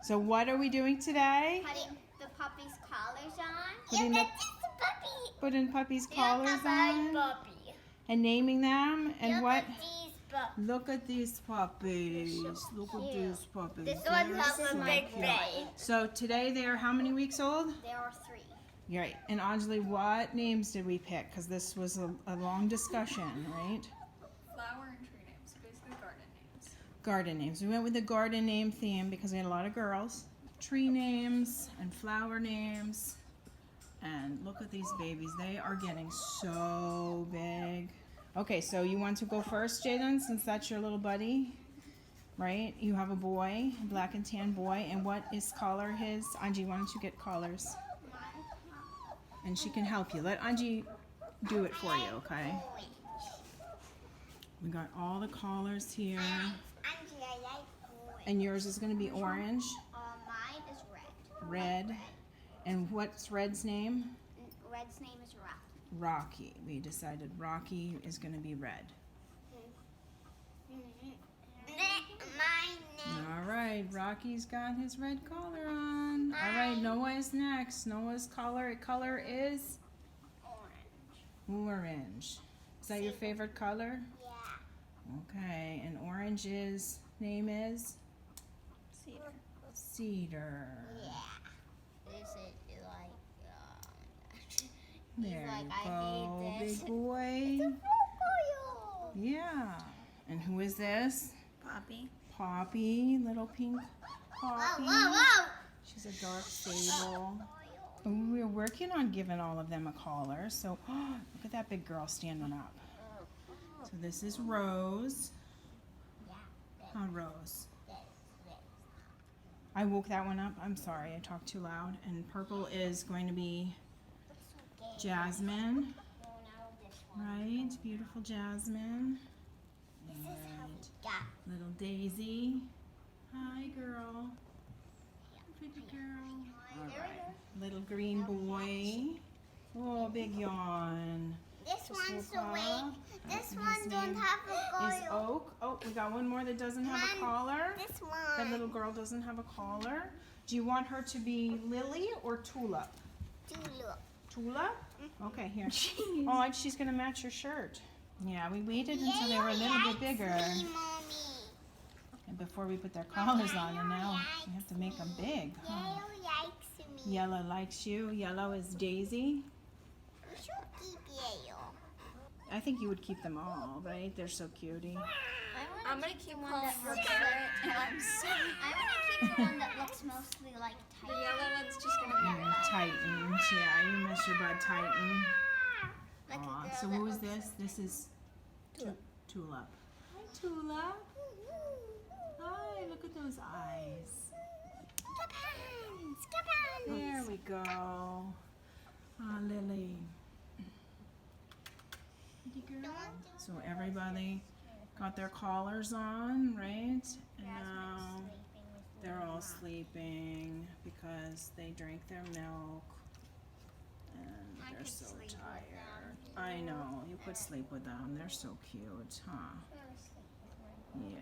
So what are we doing today? Putting the puppy's collars on. Putting putting puppies' collars on Puppy. and naming them and what? These puppies. Look at these puppies. Look at these puppies. This one They're has a so big cute. brain. So today they are how many weeks old? There are 3. You're right. And Anjali, what names did we pick? Because this was a long discussion, right? Flower and tree names, basically garden names. Garden names. We went with the garden name theme because we had a lot of girls. Tree names and flower names. And look at these babies. They are getting so big. Okay, so you want to go first, J.A.N, since that's your little buddy, right? You have a boy, a black and tan boy. And what is color his? Anji, why don't you get collars? And she can help you. Let Anji do it for you, okay? We got all the collars here. And yours is going to be orange. Mine is red. Red. And what's Red's name? Red's name is Rocky. Rocky. We decided Rocky is going to be red. All right, Rocky's got his red collar on. All right, Noah is next. Noah's color is orange. Is that your favorite color? Yeah. Okay, and orange's name is? Cedar. Yeah. Is it like, There like, you I go, hate this. big boy. Yeah. And who is this? Poppy. Poppy, little pink Poppy. Whoa. She's a dark sable. And we're working on giving all of them a collar. So look at that big girl standing up. So this is Rose. Huh, Rose? I woke that one up. I'm sorry, I talked too loud. And purple is going to be Jasmine. Right, beautiful Jasmine. And little Daisy. Hi, girl. Pretty girl. All right. Little green boy. Oh, big yawn. This one's the awake. This His one don't name have a Is collar. Oak. Oh, we got one more that doesn't have a collar. This That one. little girl doesn't have a collar. Do you want her to be Lily or Tulip? Tulip? Okay, here. Oh, and she's gonna match your shirt. Yeah, we waited until they were a little bit bigger and before we put their collars on, and now we have to make them big. Huh? Yellow likes me. Yellow likes you. Yellow is Daisy. You should keep yellow. I think you would keep them all, right? They're so cutie. I'm gonna keep one that looks I'm I'm sorry. gonna keep the one that looks mostly like The tight. yellow one's just gonna be red. Titans. Yeah, you miss your bud Titan. Like a Aw, girl so that who is looks- this? This is Tulip. Hi, Tulip. Hi, look at those eyes. There we go. Ah, Lily. Pretty girl. So everybody got their collars on, right? And now they're all sleeping because they drank their milk. And they're so tired. I know. You could sleep with them. They're so cute, huh? Yeah.